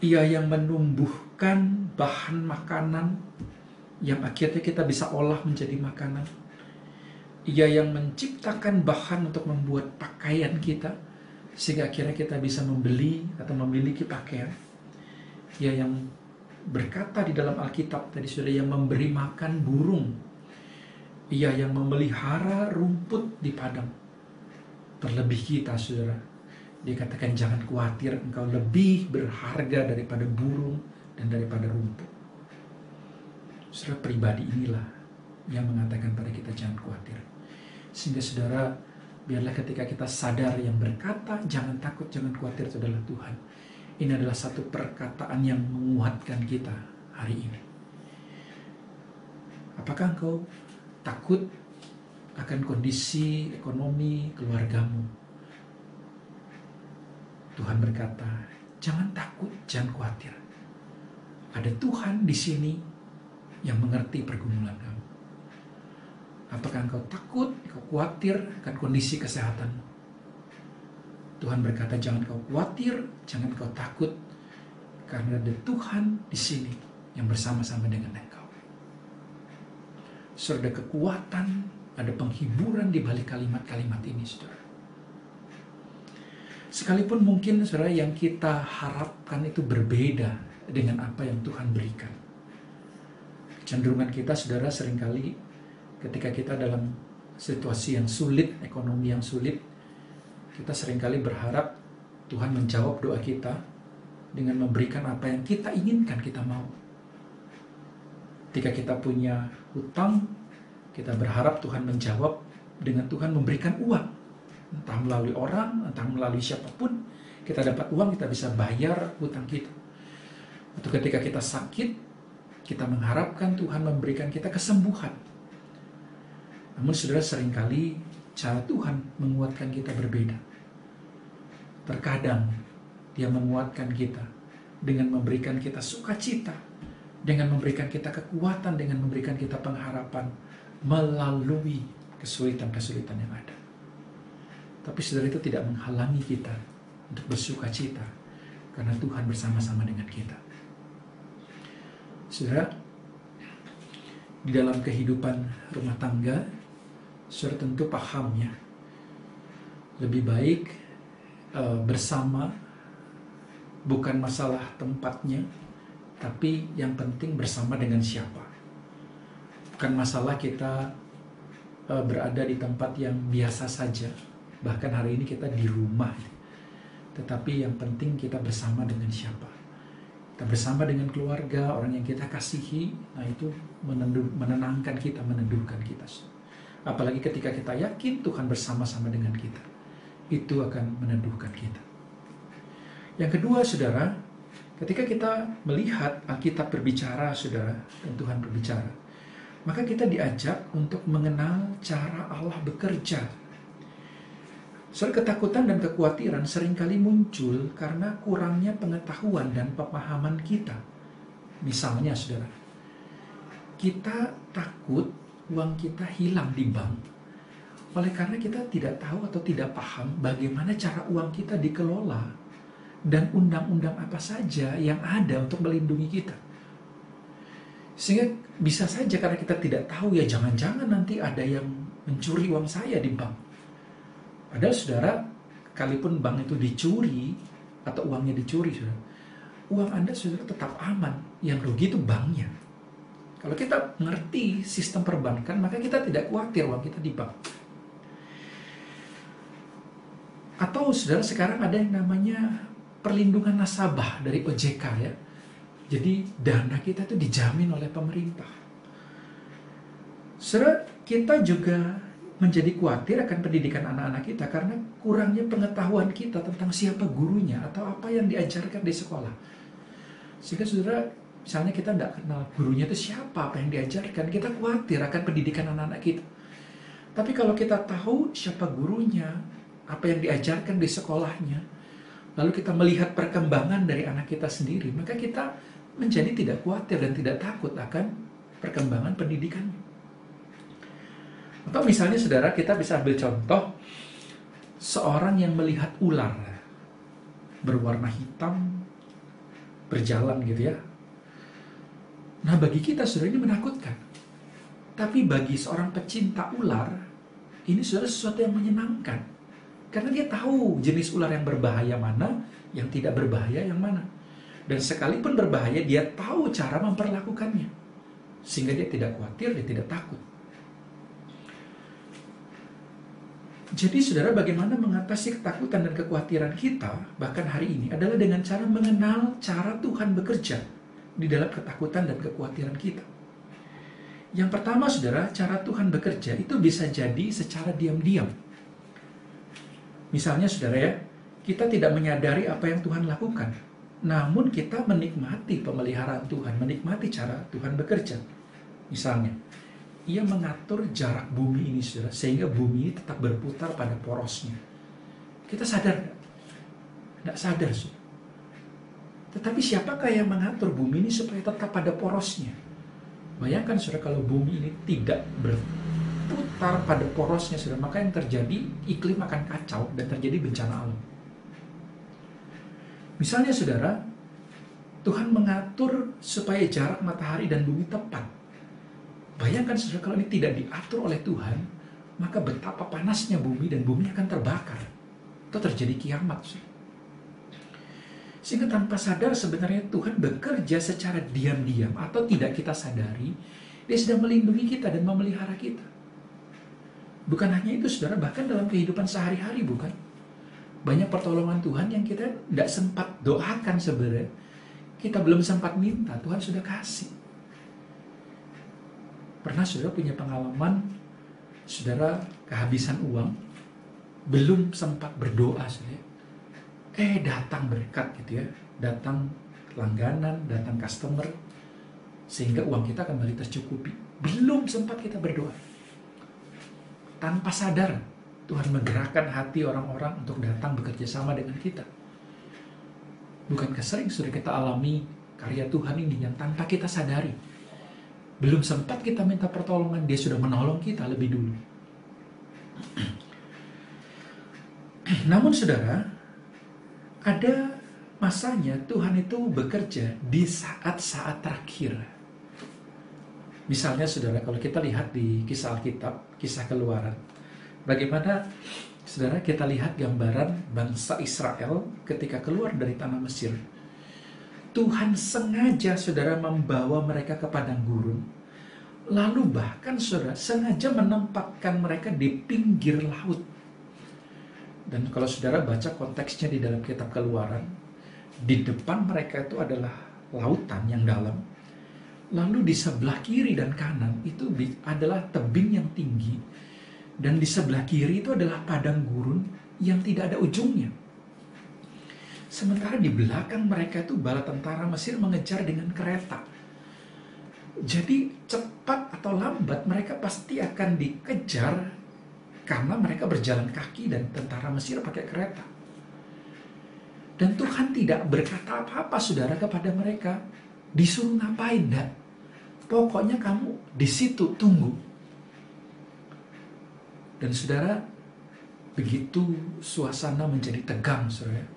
Ia yang menumbuhkan bahan makanan yang akhirnya kita bisa olah menjadi makanan. Ia yang menciptakan bahan untuk membuat pakaian kita, sehingga akhirnya kita bisa membeli atau memiliki pakaian. Ia yang berkata di dalam Alkitab tadi, saudara, yang memberi makan burung. Ia yang memelihara rumput di padang. Terlebih kita, saudara, Dia katakan jangan khawatir, engkau lebih berharga daripada burung dan daripada rumput. Saudara, pribadi inilah yang mengatakan pada kita jangan khawatir. Sehingga saudara, biarlah ketika kita sadar yang berkata jangan takut, jangan khawatir itu adalah Tuhan. Ini adalah satu perkataan yang menguatkan kita hari ini. Apakah engkau takut akan kondisi ekonomi keluargamu? Tuhan berkata, jangan takut, jangan khawatir. ada Tuhan di sini yang mengerti pergumulan kamu. Apakah engkau takut, engkau khawatir akan kondisi kesehatanmu? Tuhan berkata, jangan kau khawatir, jangan kau takut, karena ada Tuhan di sini yang bersama-sama dengan engkau. Saudara, ada kekuatan, ada penghiburan di balik kalimat-kalimat ini, saudara. Sekalipun mungkin, saudara, yang kita harapkan itu berbeda dengan apa yang Tuhan berikan. Kecenderungan kita, saudara, seringkali ketika kita dalam situasi yang sulit, ekonomi yang sulit, kita seringkali berharap Tuhan menjawab doa kita dengan memberikan apa yang kita inginkan, kita mau. Ketika kita punya hutang, kita berharap Tuhan menjawab dengan Tuhan memberikan uang. Entah melalui orang, entah melalui siapapun, kita dapat uang, kita bisa bayar hutang kita. Atau ketika kita sakit, kita mengharapkan Tuhan memberikan kita kesembuhan. Namun saudara, seringkali cara Tuhan menguatkan kita berbeda. Terkadang Dia menguatkan kita dengan memberikan kita sukacita, dengan memberikan kita kekuatan, dengan memberikan kita pengharapan melalui kesulitan-kesulitan yang ada. Tapi saudara, itu tidak menghalangi kita untuk bersukacita karena Tuhan bersama-sama dengan kita. Saudara, di dalam kehidupan rumah tangga, saudara tentu paham ya, lebih baik bersama, bukan masalah tempatnya, tapi yang penting bersama dengan siapa. Bukan masalah kita berada di tempat yang biasa saja, bahkan hari ini kita di rumah, tetapi yang penting kita bersama dengan siapa. Kita bersama dengan keluarga, orang yang kita kasihi, nah itu menenangkan kita, meneduhkan kita. Apalagi ketika kita yakin Tuhan bersama-sama dengan kita, itu akan meneduhkan kita. Yang kedua, saudara, ketika kita melihat Alkitab berbicara, saudara, dan Tuhan berbicara, maka kita diajak untuk mengenal cara Allah bekerja. Saudara, ketakutan dan kekhawatiran seringkali muncul karena kurangnya pengetahuan dan pemahaman kita. Misalnya, saudara, kita takut uang kita hilang di bank oleh karena kita tidak tahu atau tidak paham bagaimana cara uang kita dikelola dan undang-undang apa saja yang ada untuk melindungi kita. Sehingga bisa saja karena kita tidak tahu, ya jangan-jangan nanti ada yang mencuri uang saya di bank. Padahal saudara, kalaupun bank itu dicuri atau uangnya dicuri, saudara, uang Anda saudara tetap aman. Yang rugi itu banknya. Kalau kita mengerti sistem perbankan, maka kita tidak khawatir uang kita di bank. Atau saudara, sekarang ada yang namanya perlindungan nasabah dari OJK ya. Jadi dana kita itu dijamin oleh pemerintah. Saudara, kita juga menjadi khawatir akan pendidikan anak-anak kita karena kurangnya pengetahuan kita tentang siapa gurunya atau apa yang diajarkan di sekolah. Sehingga saudara, misalnya kita tidak kenal gurunya itu siapa, apa yang diajarkan, kita khawatir akan pendidikan anak-anak kita. Tapi kalau kita tahu siapa gurunya, apa yang diajarkan di sekolahnya, lalu kita melihat perkembangan dari anak kita sendiri, maka kita menjadi tidak khawatir dan tidak takut akan perkembangan pendidikannya. Atau misalnya saudara, kita bisa ambil contoh seorang yang melihat ular berwarna hitam berjalan gitu ya. Nah, bagi kita saudara ini menakutkan. Tapi bagi seorang pecinta ular, ini saudara sesuatu yang menyenangkan. Karena dia tahu jenis ular yang berbahaya mana, yang tidak berbahaya yang mana. Dan sekalipun berbahaya, dia tahu cara memperlakukannya. Sehingga dia tidak khawatir, dia tidak takut. Jadi saudara, bagaimana mengatasi ketakutan dan kekhawatiran kita, bahkan hari ini, adalah dengan cara mengenal cara Tuhan bekerja di dalam ketakutan dan kekhawatiran kita. Yang pertama saudara, cara Tuhan bekerja itu bisa jadi secara diam-diam. Misalnya saudara ya, kita tidak menyadari apa yang Tuhan lakukan, namun kita menikmati pemeliharaan Tuhan, menikmati cara Tuhan bekerja. Misalnya, Ia mengatur jarak bumi ini saudara, sehingga bumi tetap berputar pada porosnya. Kita sadar nggak? Nggak sadar saudara. Tetapi siapakah yang mengatur bumi ini supaya tetap pada porosnya? Bayangkan saudara, kalau bumi ini tidak berputar pada porosnya, saudara, maka yang terjadi, iklim akan kacau dan terjadi bencana alam. Misalnya saudara, Tuhan mengatur supaya jarak matahari dan bumi tepat. Bayangkan saudara, kalau ini tidak diatur oleh Tuhan, maka betapa panasnya bumi dan bumi akan terbakar. Itu terjadi kiamat, saudara. Sehingga tanpa sadar sebenarnya Tuhan bekerja secara diam-diam atau tidak kita sadari, Dia sedang melindungi kita dan memelihara kita. Bukan hanya itu saudara, bahkan dalam kehidupan sehari-hari bukan? Banyak pertolongan Tuhan yang kita tidak sempat doakan sebenarnya. Kita belum sempat minta, Tuhan sudah kasih. Pernah saudara punya pengalaman, saudara kehabisan uang, belum sempat berdoa saudara. Datang berkat gitu ya, datang langganan, datang customer, sehingga uang kita kembali tercukupi. Belum sempat kita berdoa. Tanpa sadar, Tuhan menggerakkan hati orang-orang untuk datang bekerja sama dengan kita. Bukankah sering sudah kita alami karya Tuhan ini yang tanpa kita sadari? Belum sempat kita minta pertolongan, Dia sudah menolong kita lebih dulu. Namun saudara, ada masanya Tuhan itu bekerja di saat-saat terakhir. Misalnya saudara, kalau kita lihat di kisah Alkitab, kisah Keluaran, bagaimana saudara kita lihat gambaran bangsa Israel ketika keluar dari tanah Mesir. Tuhan sengaja saudara membawa mereka ke padang gurun, lalu bahkan saudara sengaja menempatkan mereka di pinggir laut. Dan kalau saudara baca konteksnya di dalam kitab Keluaran, di depan mereka itu adalah lautan yang dalam. Lalu di sebelah kiri dan kanan itu adalah tebing yang tinggi. Dan di sebelah kiri itu adalah padang gurun yang tidak ada ujungnya. Sementara di belakang mereka itu bala tentara Mesir mengejar dengan kereta. Jadi cepat atau lambat mereka pasti akan dikejar, karena mereka berjalan kaki dan tentara Mesir pakai kereta. Dan Tuhan tidak berkata apa-apa saudara kepada mereka. Disuruh ngapain, enggak? Pokoknya kamu di situ tunggu. Dan saudara, begitu suasana menjadi tegang saudara.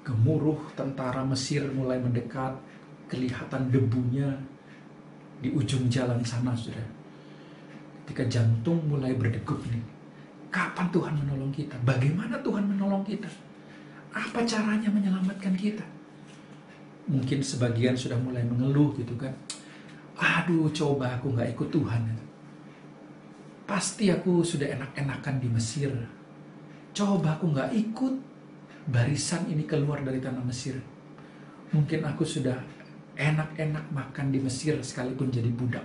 Gemuruh tentara Mesir mulai mendekat, kelihatan debunya di ujung jalan sana saudara. Ketika jantung mulai berdegup nih, kapan Tuhan menolong kita? Bagaimana Tuhan menolong kita? Apa caranya menyelamatkan kita? Mungkin sebagian sudah mulai mengeluh gitu kan. Aduh, coba aku gak ikut Tuhan. Pasti aku sudah enak-enakan di Mesir. Coba aku gak ikut barisan ini keluar dari tanah Mesir. Mungkin aku sudah enak-enak makan di Mesir sekalipun jadi budak.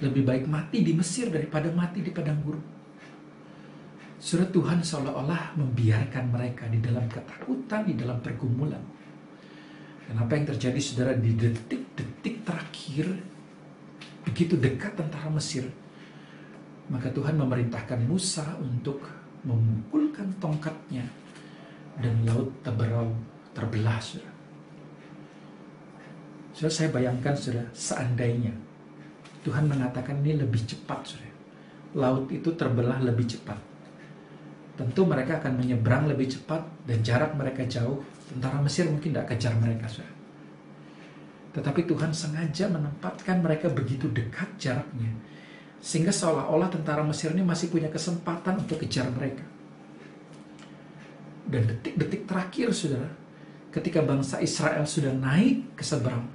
Lebih baik mati di Mesir daripada mati di padang gurun. Saudara, Tuhan seolah-olah membiarkan mereka di dalam ketakutan, di dalam pergumulan. Dan apa yang terjadi saudara di detik-detik terakhir, begitu dekat tentara Mesir, maka Tuhan memerintahkan Musa untuk memukulkan tongkatnya dan laut terbelah saudara. Saudara, saya bayangkan saudara, seandainya Tuhan mengatakan ini lebih cepat saudara. Laut itu terbelah lebih cepat. Tentu mereka akan menyeberang lebih cepat dan jarak mereka jauh. Tentara Mesir mungkin tidak kejar mereka saudara. Tetapi Tuhan sengaja menempatkan mereka begitu dekat jaraknya, sehingga seolah-olah tentara Mesir ini masih punya kesempatan untuk kejar mereka. Dan detik-detik terakhir saudara, ketika bangsa Israel sudah naik ke seberang,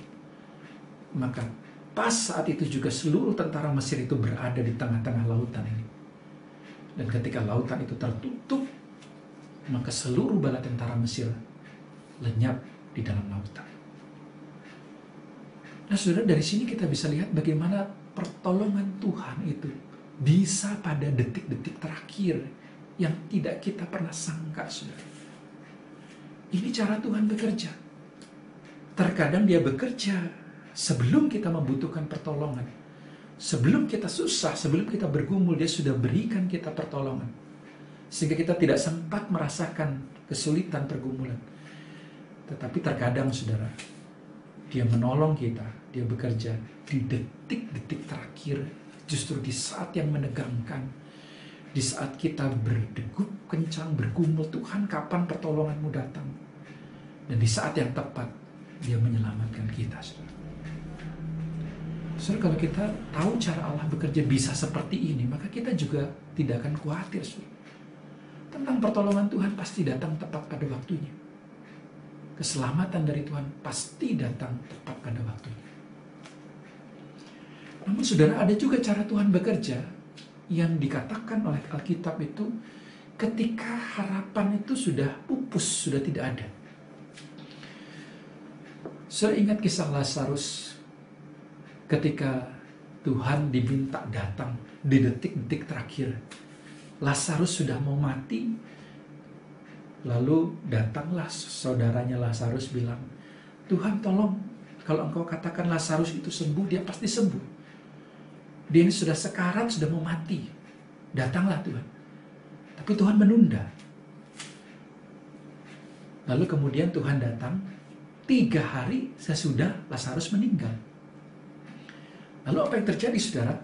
maka pas saat itu juga seluruh tentara Mesir itu berada di tengah-tengah lautan ini. Dan ketika lautan itu tertutup, maka seluruh bala tentara Mesir lenyap di dalam lautan. Nah saudara, dari sini kita bisa lihat bagaimana pertolongan Tuhan itu bisa pada detik-detik terakhir yang tidak kita pernah sangka saudara. Ini cara Tuhan bekerja. Terkadang Dia bekerja sebelum kita membutuhkan pertolongan. Sebelum kita susah, sebelum kita bergumul, Dia sudah berikan kita pertolongan. Sehingga kita tidak sempat merasakan kesulitan pergumulan. Tetapi terkadang saudara, dia menolong kita, dia bekerja di detik-detik terakhir, justru di saat yang menegangkan, di saat kita berdegup kencang, bergumul, Tuhan kapan pertolonganmu datang? Dan di saat yang tepat, dia menyelamatkan kita, saudara. Saudara, kalau kita tahu cara Allah bekerja bisa seperti ini, maka kita juga tidak akan khawatir, saudara. Tentang pertolongan Tuhan pasti datang tepat pada waktunya. Keselamatan dari Tuhan pasti datang tepat pada waktunya. Namun saudara, ada juga cara Tuhan bekerja yang dikatakan oleh Alkitab itu ketika harapan itu sudah pupus, sudah tidak ada. Saya ingat kisah Lazarus ketika Tuhan diminta datang di detik-detik terakhir. Lazarus sudah mau mati. Lalu datanglah saudaranya Lazarus bilang, Tuhan tolong, kalau engkau katakan Lazarus itu sembuh, dia pasti sembuh. Dia ini sudah sekarat, sudah mau mati. Datanglah Tuhan. Tapi Tuhan menunda. Lalu kemudian Tuhan datang, 3 hari sesudah Lazarus meninggal. Lalu apa yang terjadi, saudara?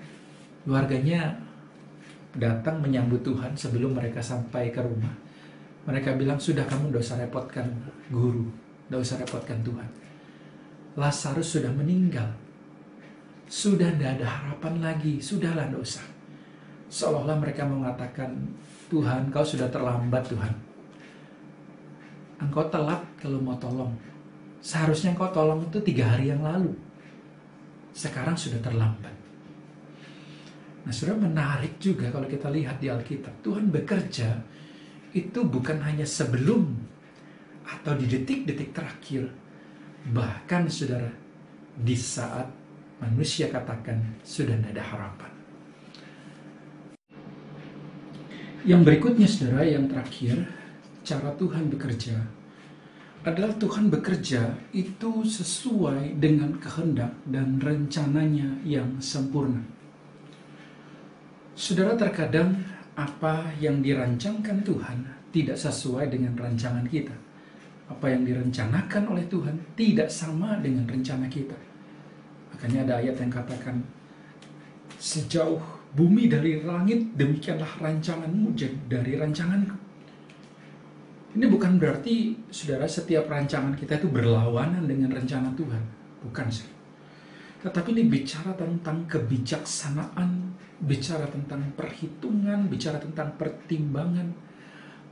Keluarganya datang menyambut Tuhan sebelum mereka sampai ke rumah. Mereka bilang, sudah kamu tidak usah repotkan guru, tidak usah repotkan Tuhan. Lazarus sudah meninggal. Sudah tidak ada harapan lagi, sudahlah tidak usah. Seolah-olah mereka mengatakan, Tuhan, kau sudah terlambat Tuhan. Engkau telat kalau mau tolong. Seharusnya engkau tolong itu 3 hari yang lalu. Sekarang sudah terlambat. Nah, saudara, menarik juga kalau kita lihat di Alkitab. Tuhan bekerja itu bukan hanya sebelum atau di detik-detik terakhir. Bahkan, saudara, di saat manusia katakan sudah tidak ada harapan. Yang berikutnya, saudara, yang terakhir, cara Tuhan bekerja adalah Tuhan bekerja itu sesuai dengan kehendak dan rencananya yang sempurna. Saudara, terkadang apa yang dirancangkan Tuhan tidak sesuai dengan rancangan kita. Apa yang direncanakan oleh Tuhan tidak sama dengan rencana kita. Makanya ada ayat yang katakan, sejauh bumi dari langit, demikianlah rancanganmu dari rancanganku. Ini bukan berarti, saudara, setiap rancangan kita itu berlawanan dengan rencana Tuhan. Bukan sih. Tetapi ini bicara tentang kebijaksanaan, bicara tentang perhitungan, bicara tentang pertimbangan.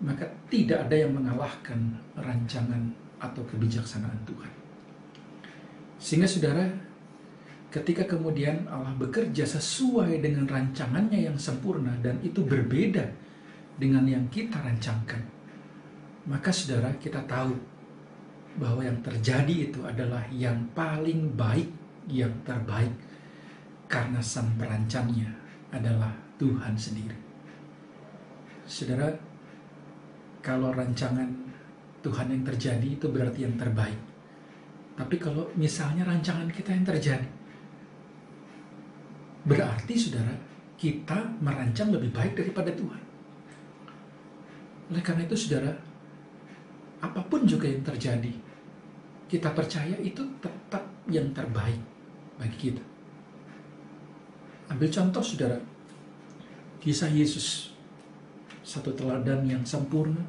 Maka tidak ada yang mengalahkan rancangan atau kebijaksanaan Tuhan. Sehingga saudara, ketika kemudian Allah bekerja sesuai dengan rancangannya yang sempurna dan itu berbeda dengan yang kita rancangkan, maka saudara, kita tahu bahwa yang terjadi itu adalah yang paling baik, yang terbaik, karena sang perancangnya adalah Tuhan sendiri. Saudara, kalau rancangan Tuhan yang terjadi itu berarti yang terbaik. Tapi kalau misalnya rancangan kita yang terjadi, berarti saudara, kita merancang lebih baik daripada Tuhan. Oleh karena itu saudara, apapun juga yang terjadi, kita percaya itu tetap yang terbaik bagi kita. Ambil contoh saudara, kisah Yesus, satu teladan yang sempurna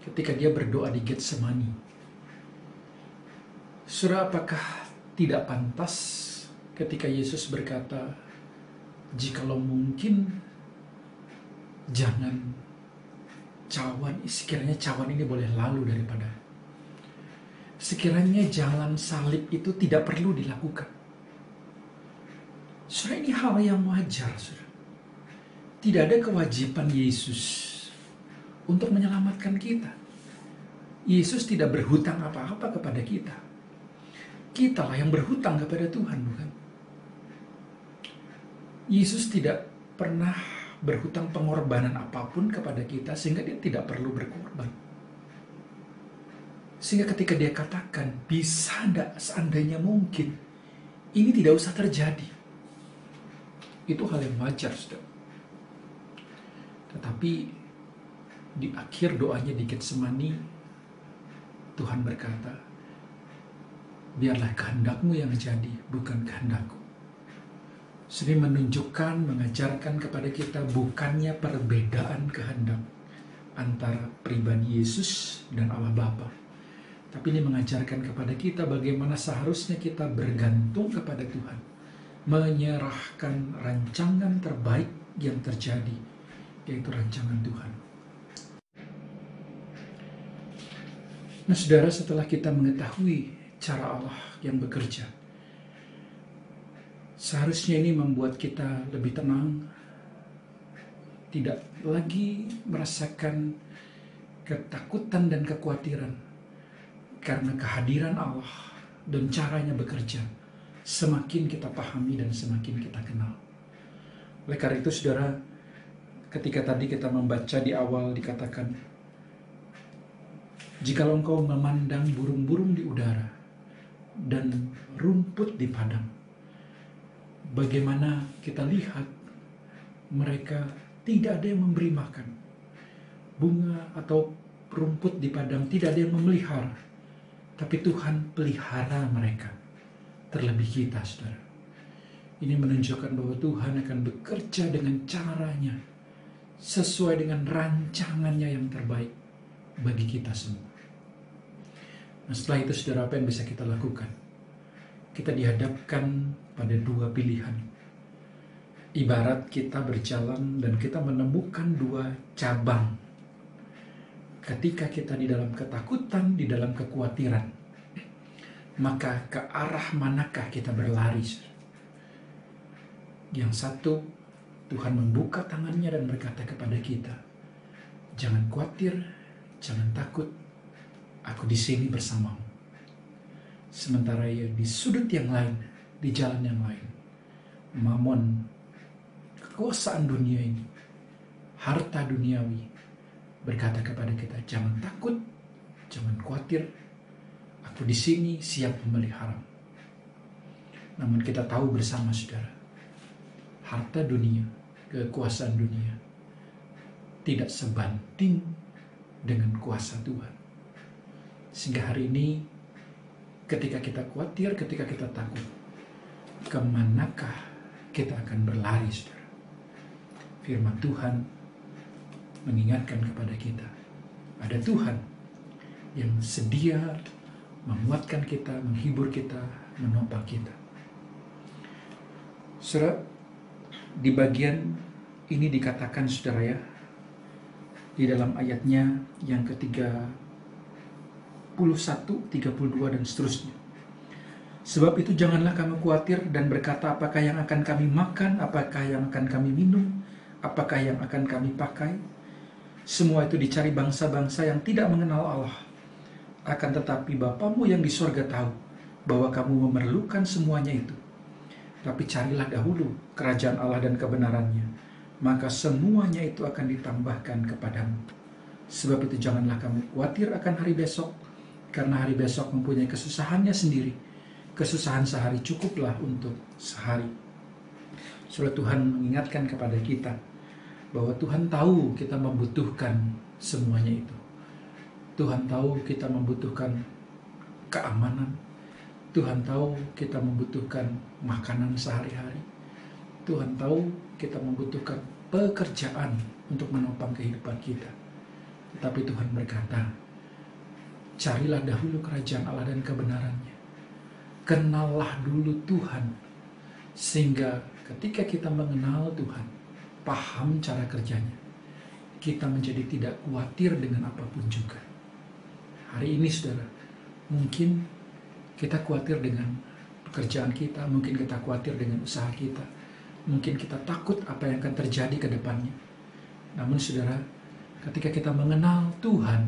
ketika dia berdoa di Getsemani. Saudara, apakah tidak pantas ketika Yesus berkata, jikalau mungkin jangan cawan, sekiranya cawan ini boleh lalu daripada, sekiranya jalan salib itu tidak perlu dilakukan. Saudara, ini hal yang wajar, saudara. Tidak ada kewajiban Yesus untuk menyelamatkan kita. Yesus tidak berhutang apa-apa kepada kita. Kitalah yang berhutang kepada Tuhan, bukan? Yesus tidak pernah berhutang pengorbanan apapun kepada kita sehingga dia tidak perlu berkorban. Sehingga ketika dia katakan, bisa tidak seandainya mungkin, ini tidak usah terjadi. Itu hal yang wajar, saudara. Tetapi di akhir doanya di Getsemani, Tuhan berkata, biarlah kehendak-Mu yang jadi, bukan kehendak-Ku. Sini menunjukkan, mengajarkan kepada kita bukannya perbedaan kehendak antara pribadi Yesus dan Allah Bapa. Tapi ini mengajarkan kepada kita bagaimana seharusnya kita bergantung kepada Tuhan. Menyerahkan rancangan terbaik yang terjadi, yaitu rancangan Tuhan. Nah saudara, setelah kita mengetahui cara Allah yang bekerja, seharusnya ini membuat kita lebih tenang, tidak lagi merasakan ketakutan dan kekhawatiran karena kehadiran Allah dan caranya bekerja. Semakin kita pahami dan semakin kita kenal. Oleh karena itu saudara, ketika tadi kita membaca di awal dikatakan, jikalau engkau memandang burung-burung di udara dan rumput di padang, bagaimana kita lihat mereka tidak ada yang memberi makan. Bunga atau rumput di padang tidak ada yang memelihara, tapi Tuhan pelihara mereka. Terlebih kita, saudara. Ini menunjukkan bahwa Tuhan akan bekerja dengan caranya, sesuai dengan rancangannya yang terbaik bagi kita semua. Nah setelah itu saudara, apa yang bisa kita lakukan? Kita dihadapkan pada dua pilihan. Ibarat kita berjalan dan kita menemukan dua cabang. Ketika kita di dalam ketakutan, di dalam kekhawatiran, maka ke arah manakah kita berlari? Yang satu, Tuhan membuka tangannya dan berkata kepada kita, jangan khawatir, jangan takut, aku di sini bersamamu. Sementara ya di sudut yang lain, di jalan yang lain, mamon, kekuasaan dunia ini, harta duniawi, berkata kepada kita, jangan takut, jangan khawatir, aku di sini siap memelihara. Namun kita tahu bersama saudara, harta dunia, kekuasaan dunia tidak sebanding dengan kuasa Tuhan. Sehingga hari ini ketika kita khawatir, ketika kita takut, kemanakah kita akan berlari, saudara? Firman Tuhan mengingatkan kepada kita, ada Tuhan yang sedia menguatkan kita, menghibur kita, menopang kita. Saudara, di bagian ini dikatakan saudara ya, di dalam ayatnya yang ke-31, 32 dan seterusnya. Sebab itu janganlah kamu khawatir dan berkata, apakah yang akan kami makan, apakah yang akan kami minum, apakah yang akan kami pakai. Semua itu dicari bangsa-bangsa yang tidak mengenal Allah. Akan tetapi Bapamu yang di sorga tahu bahwa kamu memerlukan semuanya itu. Tapi carilah dahulu kerajaan Allah dan kebenarannya, maka semuanya itu akan ditambahkan kepadamu. Sebab itu janganlah kamu khawatir akan hari besok, karena hari besok mempunyai kesusahannya sendiri. Kesusahan sehari cukuplah untuk sehari. Saudara, Tuhan mengingatkan kepada kita bahwa Tuhan tahu kita membutuhkan semuanya itu. Tuhan tahu kita membutuhkan keamanan. Tuhan tahu kita membutuhkan makanan sehari-hari. Tuhan tahu kita membutuhkan pekerjaan untuk menopang kehidupan kita. Tetapi Tuhan berkata, carilah dahulu kerajaan Allah dan kebenarannya. Kenallah dulu Tuhan. Sehingga ketika kita mengenal Tuhan, paham cara kerjanya, kita menjadi tidak khawatir dengan apapun juga. Hari ini saudara, mungkin kita khawatir dengan pekerjaan kita, mungkin kita khawatir dengan usaha kita, mungkin kita takut apa yang akan terjadi ke depannya. Namun saudara, ketika kita mengenal Tuhan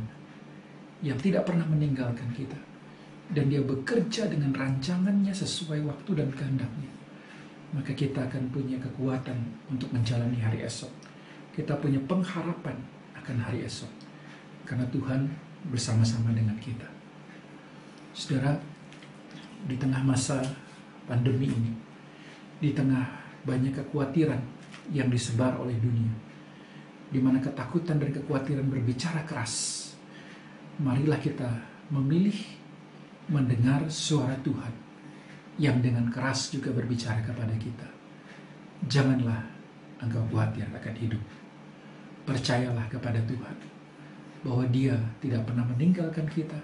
yang tidak pernah meninggalkan kita, dan Dia bekerja dengan rancangannya sesuai waktu dan kehendaknya, maka kita akan punya kekuatan untuk menjalani hari esok. Kita punya pengharapan akan hari esok, karena Tuhan bersama-sama dengan kita. Saudara, di tengah masa pandemi ini, di tengah banyak kekhawatiran yang disebar oleh dunia, di mana ketakutan dan kekhawatiran berbicara keras, marilah kita memilih mendengar suara Tuhan yang dengan keras juga berbicara kepada kita. Janganlah engkau khawatir akan hidup. Percayalah kepada Tuhan bahwa Dia tidak pernah meninggalkan kita.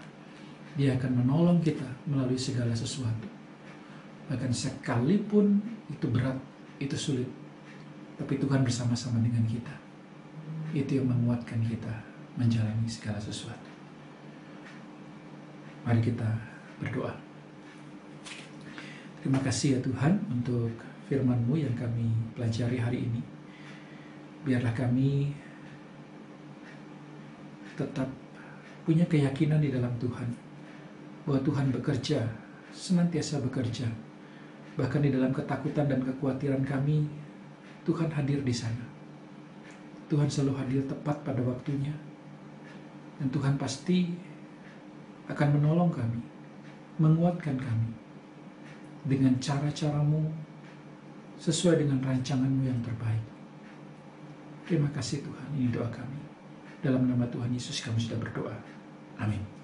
Dia akan menolong kita melalui segala sesuatu. Bahkan sekalipun itu berat, itu sulit, tapi Tuhan bersama-sama dengan kita. Itu yang menguatkan kita menjalani segala sesuatu. Mari kita berdoa. Terima kasih ya Tuhan untuk firman-Mu yang kami pelajari hari ini. Biarlah kami tetap punya keyakinan di dalam Tuhan, bahwa Tuhan bekerja, senantiasa bekerja. Bahkan di dalam ketakutan dan kekhawatiran kami, Tuhan hadir di sana. Tuhan selalu hadir tepat pada waktunya. Dan Tuhan pasti akan menolong kami, menguatkan kami dengan cara-cara-Mu, sesuai dengan rancangan-Mu yang terbaik. Terima kasih Tuhan, ini doa kami. Dalam nama Tuhan Yesus kami sudah berdoa. Amin.